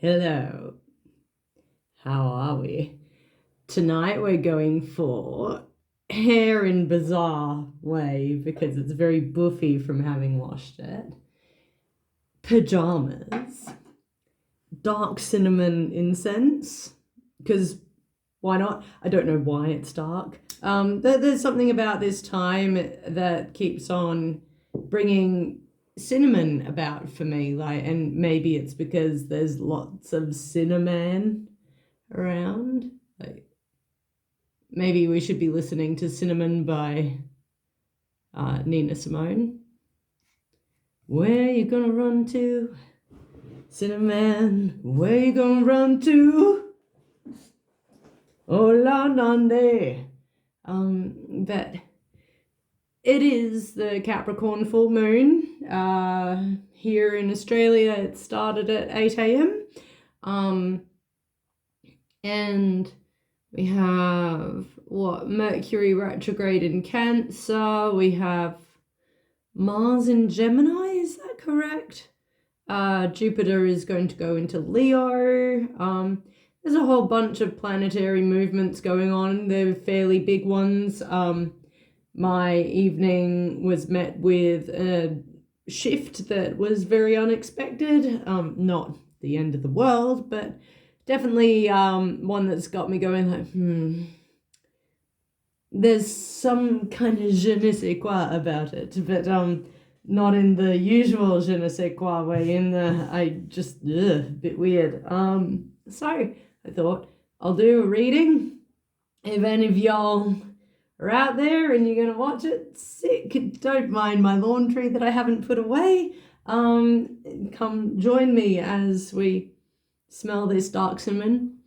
Hello. How are we? Tonight we're going for hair in bizarre way because it's very buffy from having washed it. Pajamas. Dark cinnamon incense. Because why not? I don't know why it's dark. There's something about this time that keeps on bringing cinnamon about for me, and maybe it's because there's lots of cinnamon around. Maybe we should be listening to Cinnamon by Nina Simone. Where you gonna run to, Cinnamon? Where you gonna run to? Oh la nande. But it is the Capricorn full moon. Here in Australia, it started at 8 a.m. And we have Mercury retrograde in Cancer. We have Mars in Gemini. Is that correct? Jupiter is going to go into Leo. There's a whole bunch of planetary movements going on. They're fairly big ones. My evening was met with a shift that was very unexpected. Not the end of the world, but definitely one that's got me going there's some kind of je ne sais quoi about it, but not in the usual je ne sais quoi way, a bit weird. So I thought I'll do a reading. If any of y'all are out there and you're gonna watch it, don't mind my laundry that I haven't put away. Come join me as we smell this dark cinnamon.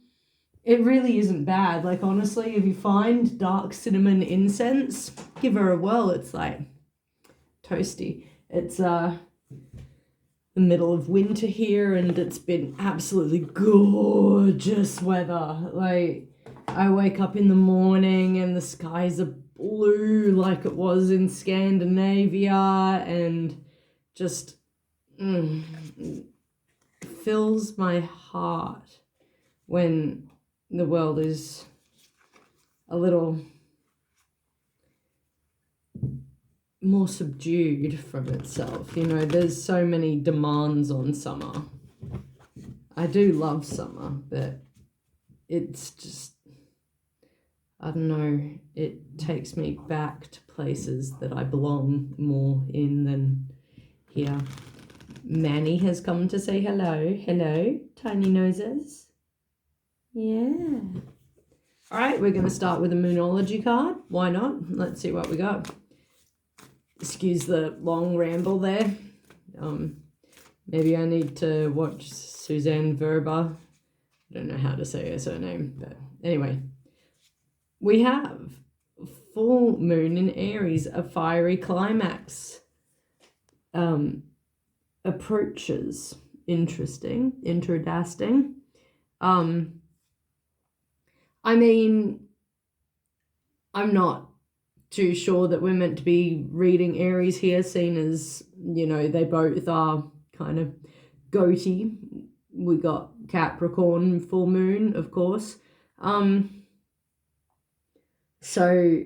It really isn't bad. Honestly, if you find dark cinnamon incense, give her a whirl. It's toasty. It's the middle of winter here, and it's been absolutely gorgeous weather. I wake up in the morning and the skies are blue like it was in Scandinavia, and just fills my heart when the world is a little more subdued from itself. There's so many demands on summer. I do love summer, but it's just, I don't know, it takes me back to places that I belong more in than here. Manny has come to say hello. Hello, tiny noses. Yeah. All right, we're going to start with a Moonology card. Why not? Let's see what we got. Excuse the long ramble there. Maybe I need to watch Suzanne Verba. I don't know how to say her surname, but anyway. We have full moon in Aries, a fiery climax. Approaches. Interesting. Interdasting. I'm not too sure that we're meant to be reading Aries here, seen as, they both are kind of goaty. We got Capricorn full moon, of course. So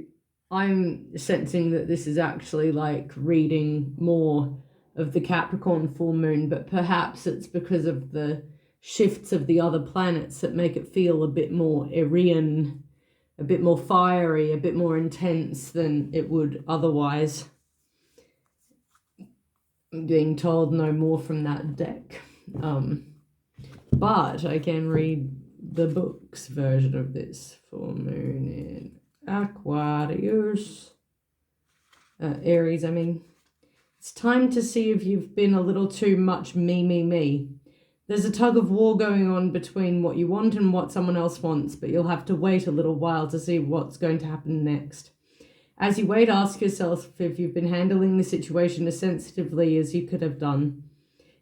I'm sensing that this is actually reading more of the Capricorn full moon, but perhaps it's because of the shifts of the other planets that make it feel a bit more Arian, a bit more fiery, a bit more intense than it would otherwise. I'm being told no more from that deck. But I can read the book's version of this. Full moon in Aquarius. Aries, It's time to see if you've been a little too much me. There's a tug of war going on between what you want and what someone else wants, but you'll have to wait a little while to see what's going to happen next. As you wait, ask yourself if you've been handling the situation as sensitively as you could have done.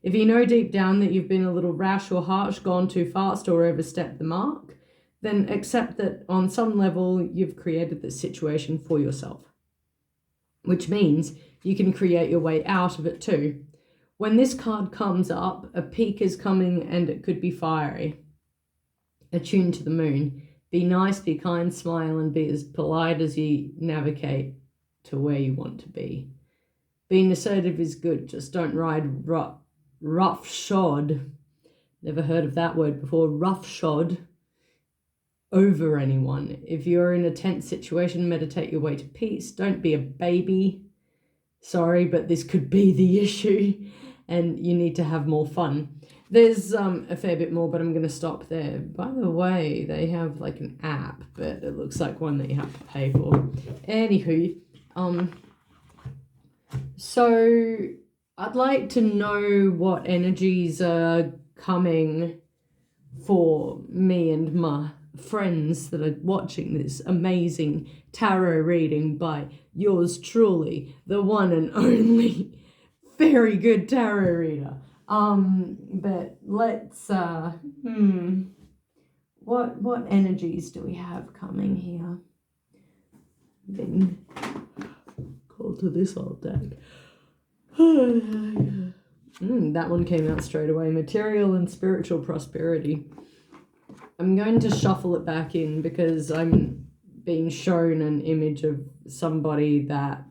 If you know deep down that you've been a little rash or harsh, gone too fast, or overstepped the mark, then accept that on some level you've created this situation for yourself, which means you can create your way out of it too. When this card comes up, a peak is coming and it could be fiery. Attuned to the moon. Be nice, be kind, smile, and be as polite as you navigate to where you want to be. Being assertive is good, just don't ride roughshod. Never heard of that word before. Roughshod over anyone. If you're in a tense situation, meditate your way to peace. Don't be a baby. Sorry, but this could be the issue, and you need to have more fun. There's a fair bit more, but I'm going to stop there. By the way, they have like an app, but it looks like one that you have to pay for. Anywho, so I'd like to know what energies are coming for me and my friends that are watching this amazing tarot reading by yours truly, the one and only very good tarot reader. But let's what energies do we have coming here? Been called to this old deck. That one came out straight away. Material and spiritual prosperity. I'm going to shuffle it back in because I'm being shown an image of somebody that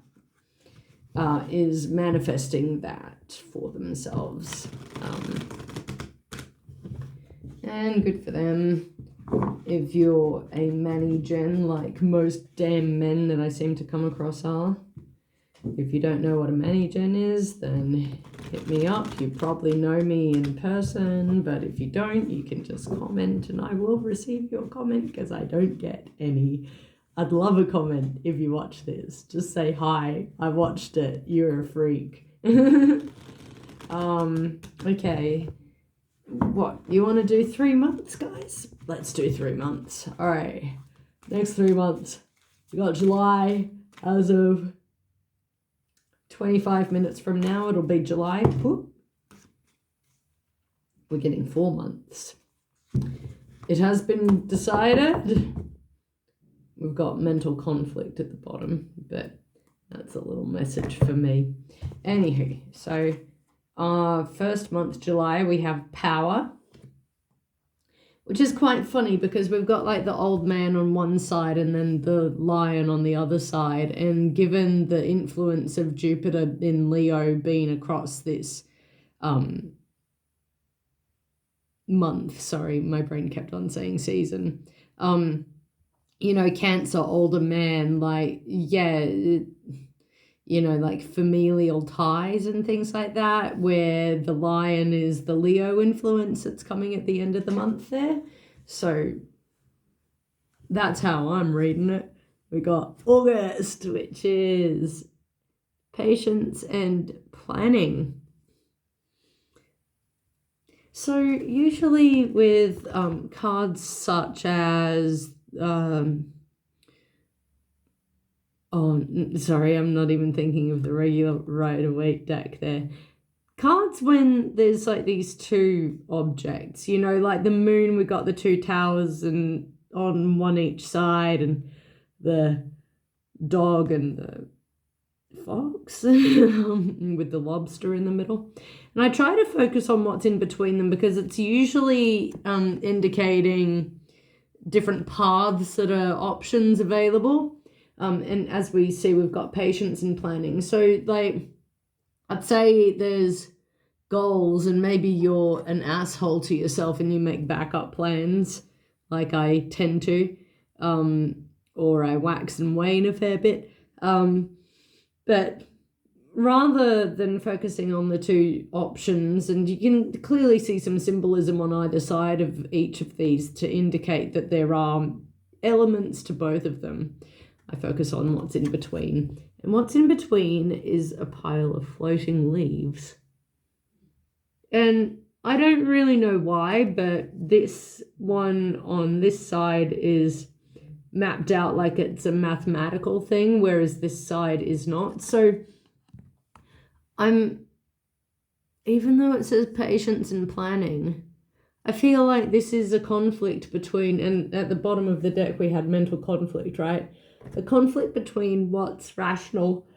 is manifesting that for themselves. And good for them. If you're a Manny Gen, like most damn men that I seem to come across are. If you don't know what a Manny Gen is, then hit me up. You probably know me in person, but if you don't, you can just comment and I will receive your comment because I don't get any. I'd love a comment if you watch this. Just say hi. I watched it. You're a freak. Okay. What? You want to do 3 months, guys? Let's do 3 months. All right. Next 3 months. We got July as of 25 minutes from now. It'll be July. Whoop. We're getting 4 months. It has been decided. We've got mental conflict at the bottom, but that's a little message for me. Anywho, so first month, July, we have power, which is quite funny because we've got like the old man on one side and then the lion on the other side. And given the influence of Jupiter in Leo being across this month, sorry, my brain kept on saying season, you know, Cancer, older man, like, yeah, you know, like familial ties and things like that, where the lion is the Leo influence that's coming at the end of the month there. So that's how I'm reading it. We got August, which is patience and planning. So usually with cards such as sorry, I'm not even thinking of the regular Rider-Waite deck there. Cards when there's like these two objects, you know, like the moon, we got the two towers and on one each side, and the dog and the fox with the lobster in the middle. And I try to focus on what's in between them because it's usually indicating different paths that are options available. And as we see, we've got patience and planning. So like, I'd say there's goals and maybe you're an asshole to yourself and you make backup plans like I tend to, or I wax and wane a fair bit. But rather than focusing on the two options, and you can clearly see some symbolism on either side of each of these to indicate that there are elements to both of them, I focus on what's in between. And what's in between is a pile of floating leaves. And I don't really know why, but this one on this side is mapped out like it's a mathematical thing, whereas this side is not. So even though it says patience and planning, I feel like this is a conflict between, and at the bottom of the deck we had mental conflict, right? A conflict between what's rational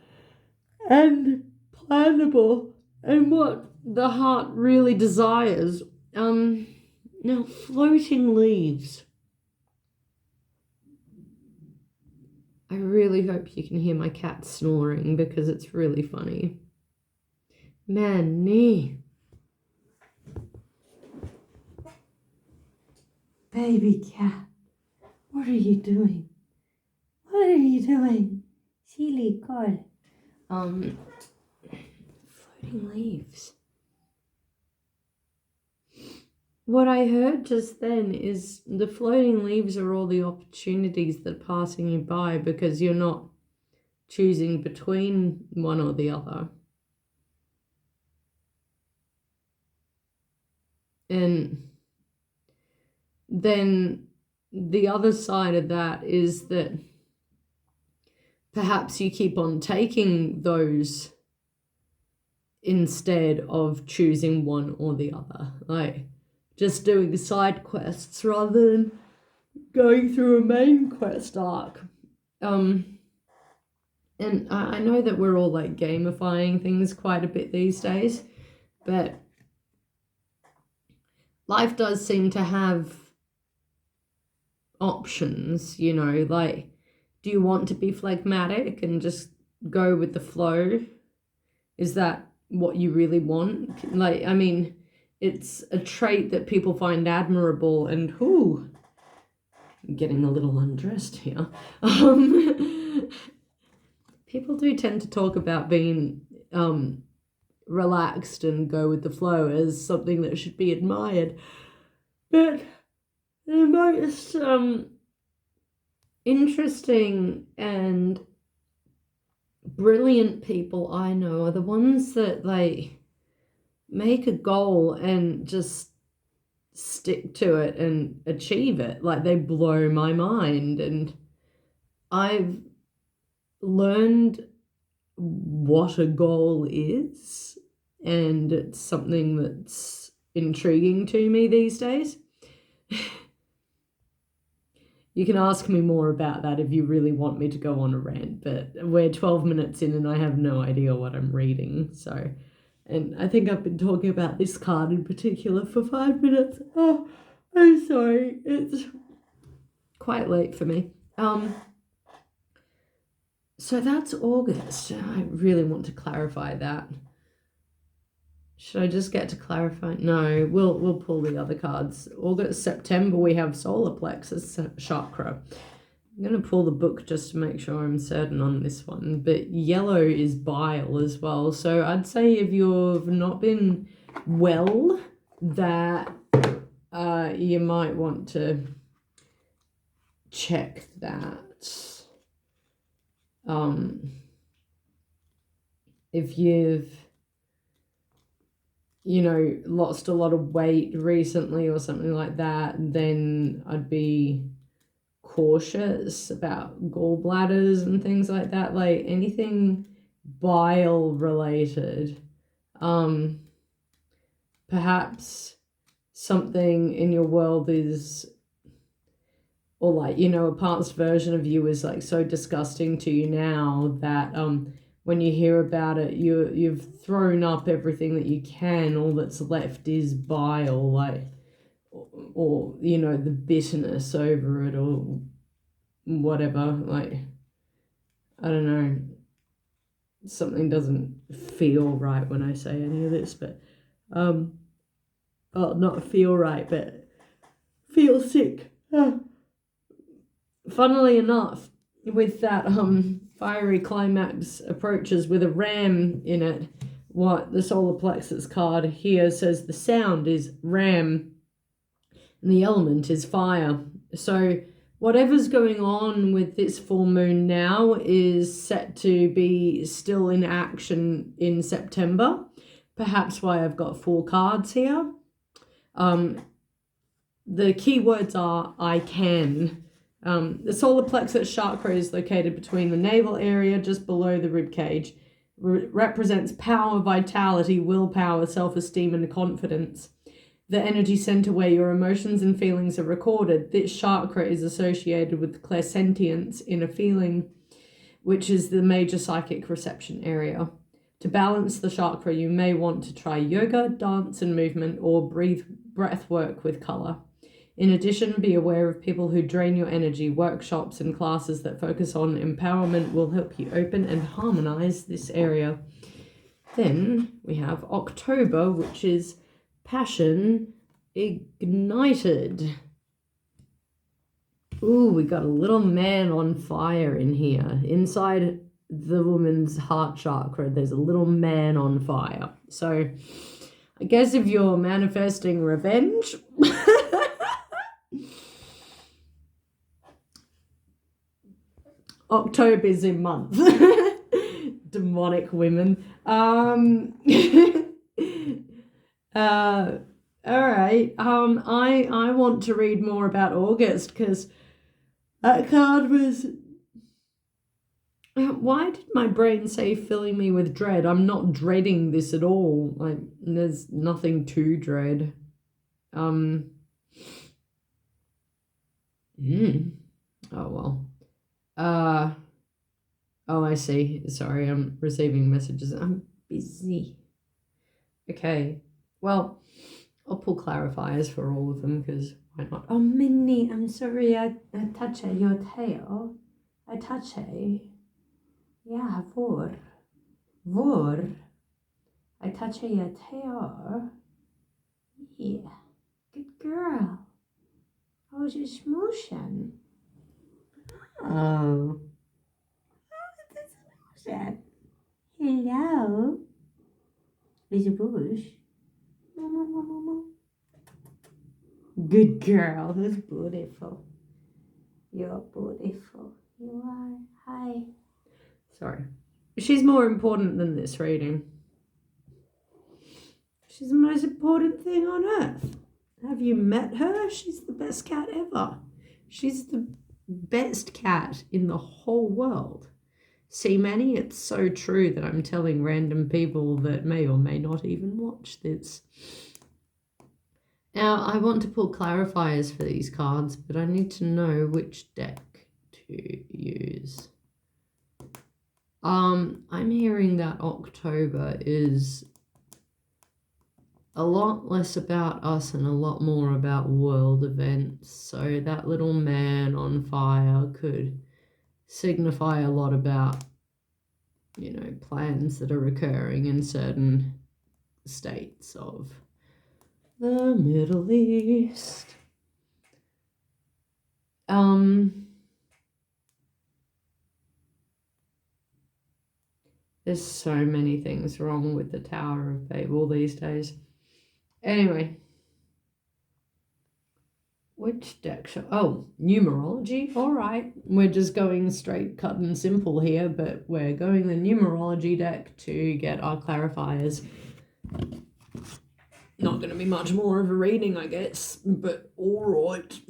and plannable and what the heart really desires. Now, floating leaves. I really hope you can hear my cat snoring because it's really funny. Manny. Baby cat, what are you doing? What are you doing? Silly God. Floating leaves. What I heard just then is the floating leaves are all the opportunities that are passing you by because you're not choosing between one or the other. And then the other side of that is that perhaps you keep on taking those instead of choosing one or the other. Like just doing side quests rather than going through a main quest arc. And I know that we're all like gamifying things quite a bit these days, but life does seem to have options, you know, like, do you want to be phlegmatic and just go with the flow? Is that what you really want? Like, I mean, it's a trait that people find admirable and, I'm getting a little undressed here. People do tend to talk about being relaxed and go with the flow as something that should be admired. But the most interesting and brilliant people I know are the ones that like make a goal and just stick to it and achieve it. Like they blow my mind, and I've learned what a goal is, and it's something that's intriguing to me these days. You can ask me more about that if you really want me to go on a rant, but we're 12 minutes in and I have no idea what I'm reading. So, and I think I've been talking about this card in particular for 5 minutes. Oh, I'm sorry. It's quite late for me. So that's August. I really want to clarify that. Should I just get to clarify? No, we'll pull the other cards. August, September, we have solar plexus chakra. I'm going to pull the book just to make sure I'm certain on this one. But yellow is bile as well. So I'd say if you've not been well, that you might want to check that. If you've lost a lot of weight recently or something like that, then I'd be cautious about gallbladders and things like that, like anything bile related. Perhaps something in your world is, or like, a past version of you is like so disgusting to you now that when you hear about it, you've thrown up everything that you can. All that's left is bile, like, or the bitterness over it, or whatever. Like, I don't know. Something doesn't feel right when I say any of this, but well, not feel right, but feel sick. Funnily enough, with that fiery climax approaches with a ram in it, what the solar plexus card here says, the sound is ram and the element is fire. So whatever's going on with this full moon now is set to be still in action in September. Perhaps why I've got 4 cards here. The keywords are I can. The solar plexus chakra is located between the navel area, just below the rib cage. Represents power, vitality, willpower, self-esteem, and confidence. The energy center where your emotions and feelings are recorded. This chakra is associated with clairsentience, inner feeling, which is the major psychic reception area. To balance the chakra, you may want to try yoga, dance and movement, or breath work with color. In addition, be aware of people who drain your energy. Workshops and classes that focus on empowerment will help you open and harmonize this area. Then we have October, which is passion ignited. Ooh, we got a little man on fire in here. Inside the woman's heart chakra, there's a little man on fire. So I guess if you're manifesting revenge, October's a month. Demonic women. All right. I want to read more about August because that card was. Why did my brain say filling me with dread? I'm not dreading this at all. Like, there's nothing to dread. Oh well. Oh, I see. Sorry, I'm receiving messages. I'm busy. Okay. Well, I'll pull clarifiers for all of them because why not? Oh, Minnie, I'm sorry. I touched your tail. I touched it. Yeah, vor. I touched your tail. Yeah. Good girl. I was just smooshing. Oh. Hello. Is a bush. Good girl. Who's beautiful? You're beautiful. You are. Hi. Sorry. She's more important than this reading. She's the most important thing on earth. Have you met her? She's the best cat ever. She's the best cat in the whole world. See, Manny, it's so true that I'm telling random people that may or may not even watch this. Now, I want to pull clarifiers for these cards, but I need to know which deck to use. I'm hearing that October is a lot less about us and a lot more about world events. So that little man on fire could signify a lot about, you know, plans that are occurring in certain states of the Middle East. There's so many things wrong with the Tower of Babel these days. Anyway, which deck? Numerology. All right. We're just going straight, cut and simple here, but we're going the numerology deck to get our clarifiers. Not going to be much more of a reading, I guess, but all right.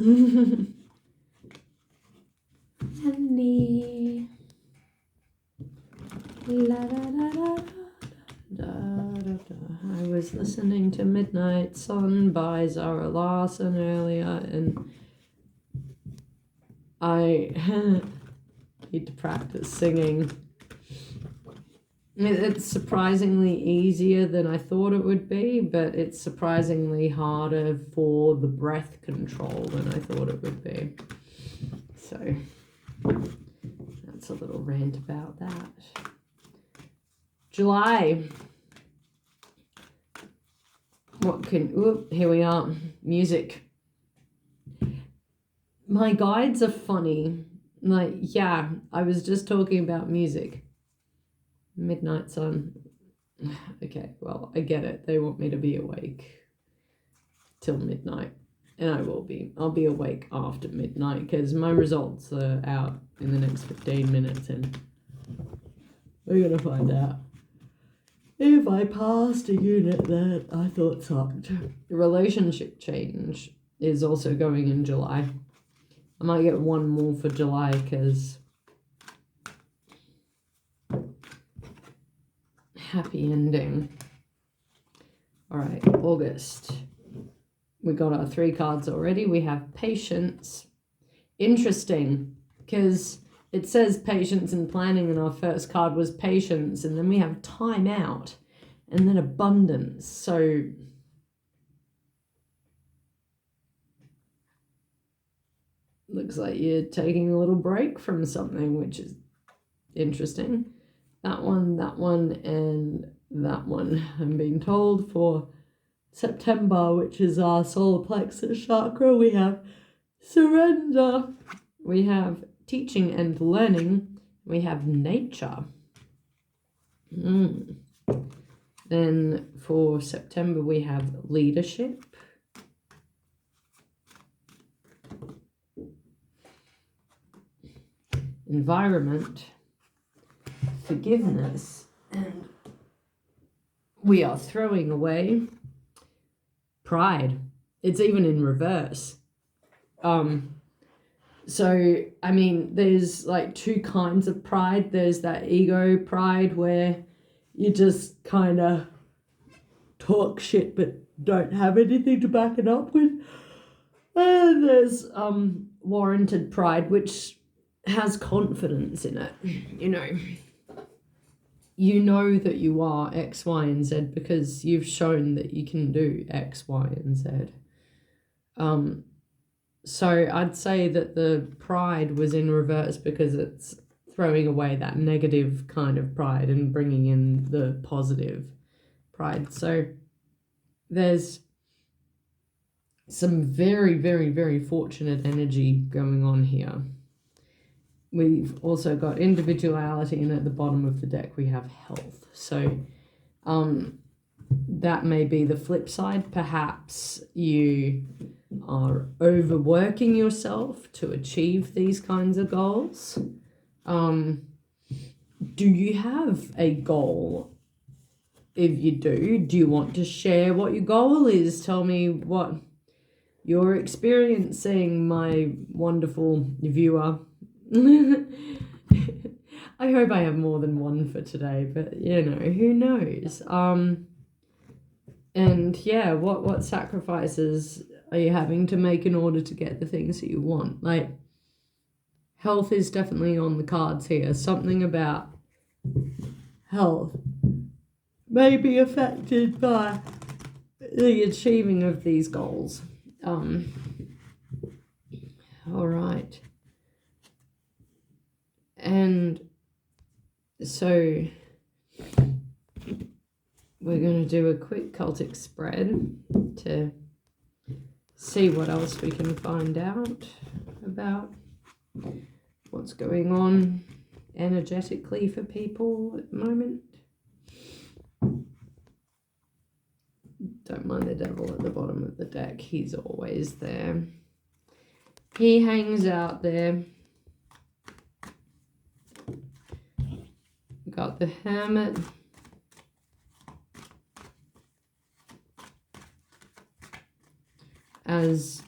Honey. La, da, da, da, da, da, da. I was listening to Midnight Sun by Zara Larsson earlier, and I need to practice singing. It's surprisingly easier than I thought it would be, but it's surprisingly harder for the breath control than I thought it would be. So that's a little rant about that. July. Here we are. Music. My guides are funny. Like, yeah, I was just talking about music. Midnight Sun. Okay, well, I get it. They want me to be awake till midnight. And I will be. I'll be awake after midnight because my results are out in the next 15 minutes and we're going to find out if I passed a unit that I thought sucked. The relationship change is also going in July. I might get one more for July because happy ending. All right, August. We got our 3 cards already. We have patience. Interesting, because it says patience and planning, and our first card was patience, and then we have time out, and then abundance. So looks like you're taking a little break from something, which is interesting. That one, and that one. I'm being told for September, which is our solar plexus chakra, we have surrender, we have teaching and learning, we have nature. Then for September, we have leadership, environment, forgiveness, and we are throwing away pride. It's even in reverse. So I mean, there's like two kinds of pride. There's that ego pride where you just kind of talk shit but don't have anything to back it up with. And there's warranted pride, which has confidence in it. You know that you are X, Y, and Z because you've shown that you can do X, Y, and Z. So I'd say that the pride was in reverse because it's throwing away that negative kind of pride and bringing in the positive pride. So there's some very, very, very fortunate energy going on here. We've also got individuality, and at the bottom of the deck we have health. So that may be the flip side. Perhaps you are overworking yourself to achieve these kinds of goals. Do you have a goal? If you do you want to share what your goal is? Tell me what you're experiencing, my wonderful viewer. I hope I have more than one for today, but who knows? And yeah, what sacrifices are you having to make in order to get the things that you want? Like, health is definitely on the cards here. Something about health may be affected by the achieving of these goals. All right. And so we're going to do a quick cultic spread to see what else we can find out about what's going on energetically for people at the moment. Don't mind the devil at the bottom of the deck. He's always there. He hangs out there. Got the Hermit. As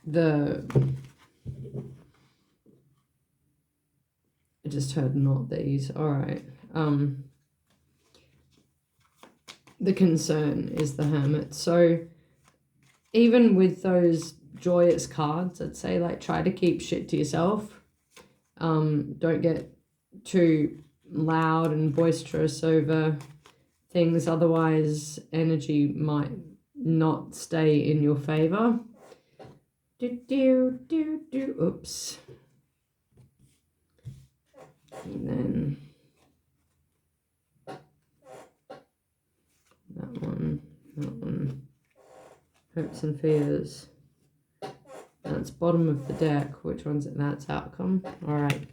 I just heard not these. All right. The concern is the Hermit. So even with those joyous cards, I'd say like try to keep shit to yourself. Don't get too loud and boisterous over things, otherwise energy might not stay in your favor. Oops. And then that one. Hopes and fears. That's bottom of the deck. Which one's it? That's outcome. All right.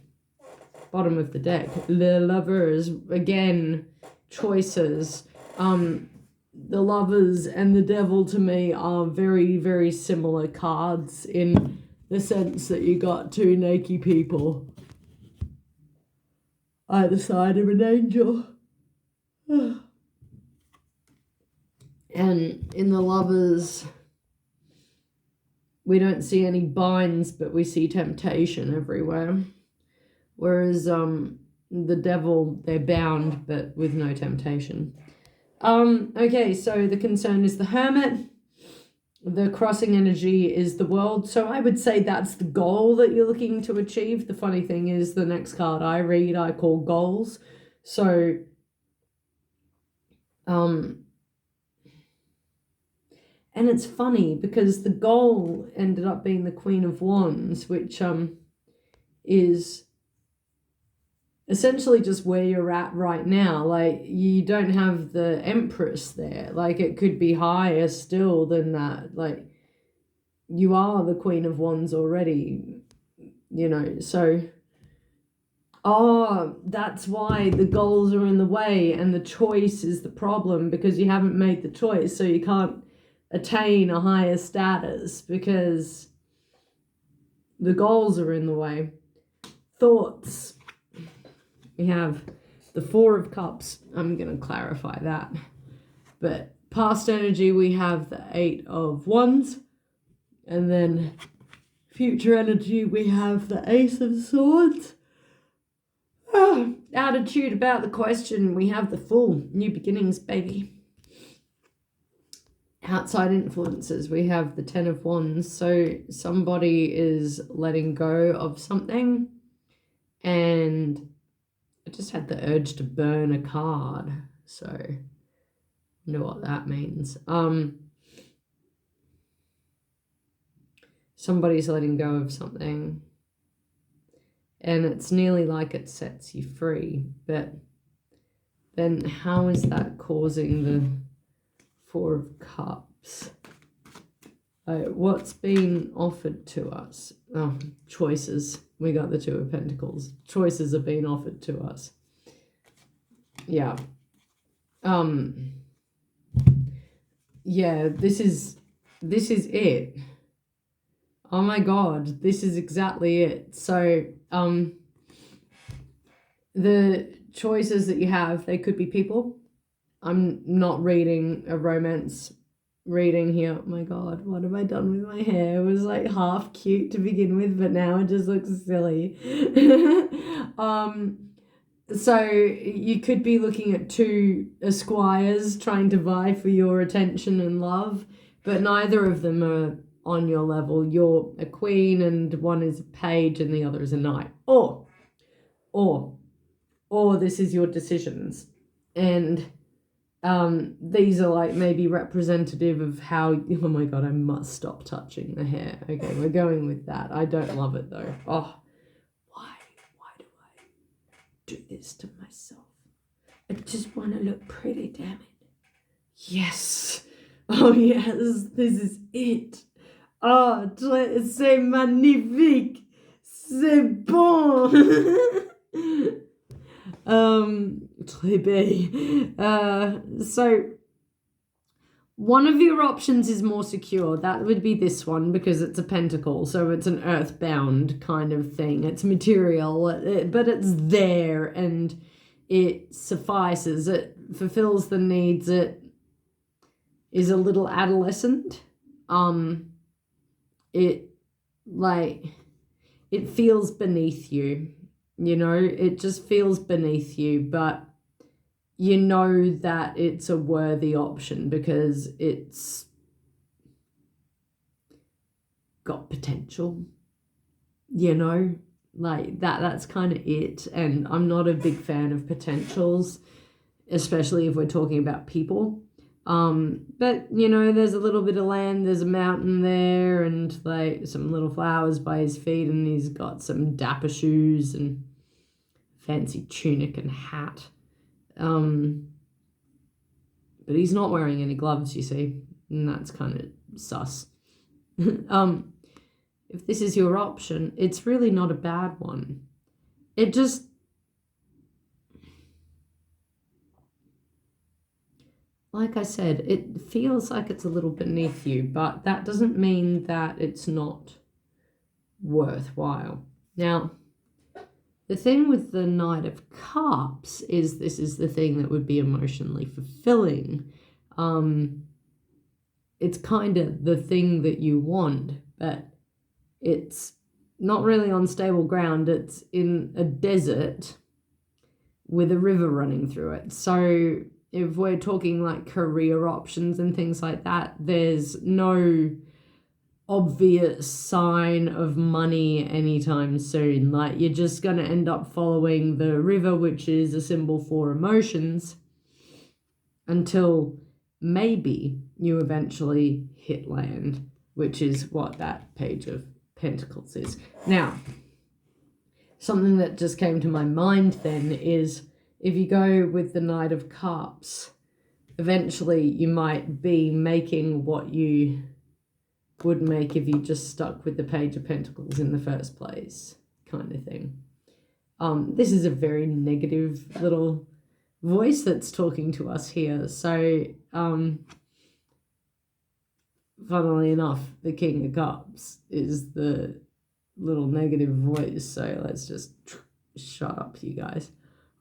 Bottom of the deck. The Lovers. Again, choices. The Lovers and the Devil to me are very, very similar cards in the sense that you got two naked people either side of an angel. And in the Lovers, we don't see any binds, but we see temptation everywhere. Whereas the Devil, they're bound, but with no temptation. Okay, so the concern is the Hermit. The crossing energy is the world. So I would say that's the goal that you're looking to achieve. The funny thing is the next card I read, I call goals. So, and it's funny because the goal ended up being the Queen of Wands, which is essentially just where you're at right now. Like, you don't have the Empress there. Like, it could be higher still than that. Like, you are the Queen of Wands already, so that's why the goals are in the way and the choice is the problem, because you haven't made the choice, so you can't attain a higher status because the goals are in the way. Thoughts. We have the Four of Cups. I'm going to clarify that. But past energy, we have the Eight of Wands. And then future energy, we have the Ace of Swords. Attitude about the question, we have the Fool. New beginnings, baby. Outside influences, we have the Ten of Wands. So somebody is letting go of something, and I just had the urge to burn a card, so I wonder what that means. Somebody's letting go of something, and it's nearly like it sets you free, but then how is that causing the Four of Cups? What's being offered to us? Oh, choices. We got the Two of Pentacles. Choices are being offered to us. Yeah. Yeah, this is it. Oh my God, this is exactly it. So, the choices that you have, they could be people. I'm not reading a romance reading here. Oh my God, what have I done with my hair? It was like half cute to begin with, but now it just looks silly. So you could be looking at two esquires trying to vie for your attention and love, but neither of them are on your level. You're a queen and one is a page and the other is a knight. Or this is your decisions. And these are like maybe representative of how, oh my God, I must stop touching the hair. Okay, we're going with that. I don't love it though. Oh, why do I do this to myself? I just want to look pretty, damn it. Yes. Oh yes, this is it. Oh, c'est magnifique. C'est bon. Très bien. So one of your options is more secure. That would be this one because it's a pentacle, so it's an earthbound kind of thing. It's material, but it's there and it suffices. It fulfills the needs. It is a little adolescent. It feels beneath you. It just feels beneath you, but you know that it's a worthy option because it's got potential, like that's kind of it. And I'm not a big fan of potentials, especially if we're talking about people. But there's a little bit of land, there's a mountain there and like some little flowers by his feet, and he's got some dapper shoes and fancy tunic and hat. But he's not wearing any gloves, you see, and that's kind of sus. If this is your option, it's really not a bad one. It just, like I said, it feels like it's a little beneath you, but that doesn't mean that it's not worthwhile. Now, the thing with the Knight of Cups is this is the thing that would be emotionally fulfilling. It's kind of the thing that you want, but it's not really on stable ground. It's in a desert with a river running through it. So if we're talking like career options and things like that, there's no obvious sign of money anytime soon. Like, you're just going to end up following the river, which is a symbol for emotions, until maybe you eventually hit land, which is what that Page of Pentacles is. Now, something that just came to my mind then is, if you go with the Knight of Cups, eventually you might be making what you would make if you just stuck with the Page of Pentacles in the first place, kind of thing. This is a very negative little voice that's talking to us here. So, funnily enough, the King of Cups is the little negative voice. So let's just shut up, you guys.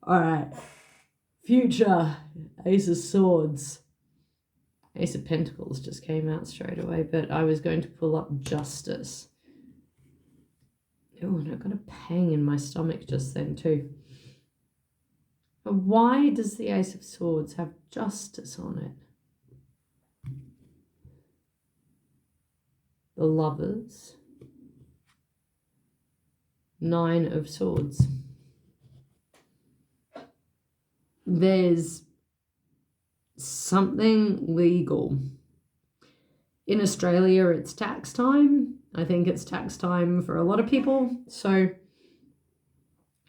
All right. Future, Ace of Swords. Ace of Pentacles just came out straight away, but I was going to pull up Justice. Oh, and I got a pang in my stomach just then too. But why does the Ace of Swords have Justice on it? The Lovers. Nine of Swords. There's something legal. In Australia, it's tax time. I think it's tax time for a lot of people. So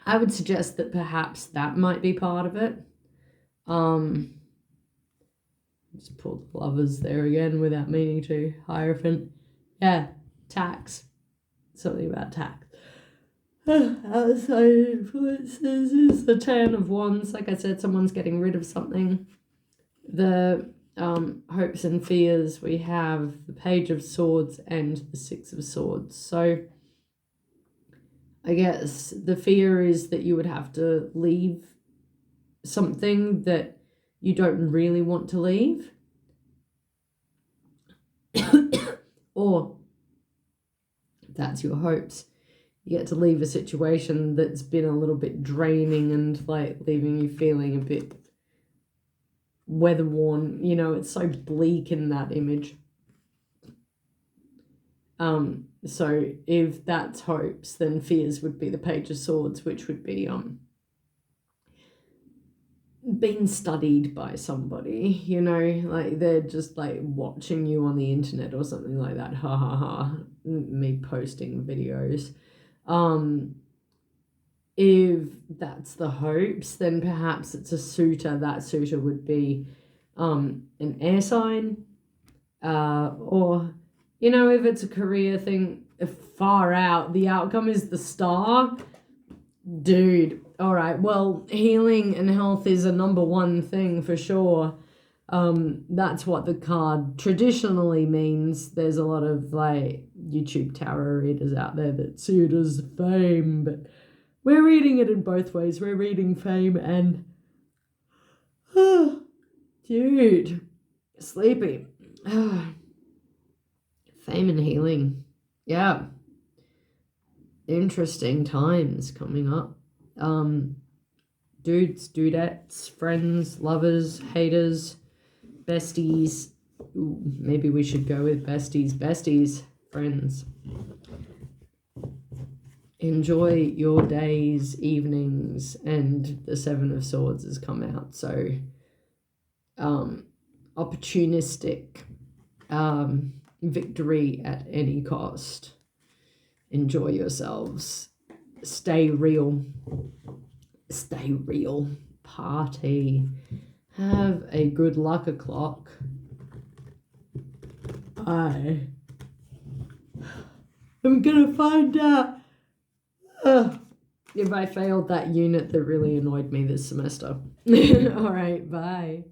I would suggest that perhaps that might be part of it. Just pull the Lovers there again without meaning to. Hierophant. Yeah, tax. Something about tax. Outside influences is the Ten of Wands. Like I said, someone's getting rid of something. The hopes and fears, we have the Page of Swords and the Six of Swords. So I guess the fear is that you would have to leave something that you don't really want to leave. Or that's your hopes. You get to leave a situation that's been a little bit draining and like leaving you feeling a bit weather worn. You know, it's so bleak in that image. So if that's hopes, then fears would be the Page of Swords, which would be being studied by somebody, you know, like they're just like watching you on the internet or something like that. Ha ha ha. Me posting videos. If that's the hopes, then perhaps it's a suitor. That suitor would be an air sign, or, you know, if it's a career thing, far out, the outcome is the Star. Dude, all right, well, healing and health is a number one thing for sure. That's what the card traditionally means. There's a lot of like YouTube tarot readers out there that see it as fame, but we're reading it in both ways. We're reading fame and dude, sleepy. Fame and healing. Yeah. Interesting times coming up. Dudes, dudettes, friends, lovers, haters, besties. Ooh, maybe we should go with besties, friends. Enjoy your days, evenings, and the Seven of Swords has come out. So, opportunistic, victory at any cost. Enjoy yourselves. Stay real. Stay real. Party. Have a good luck o'clock. I am gonna find out if I failed that unit that really annoyed me this semester. All right, bye.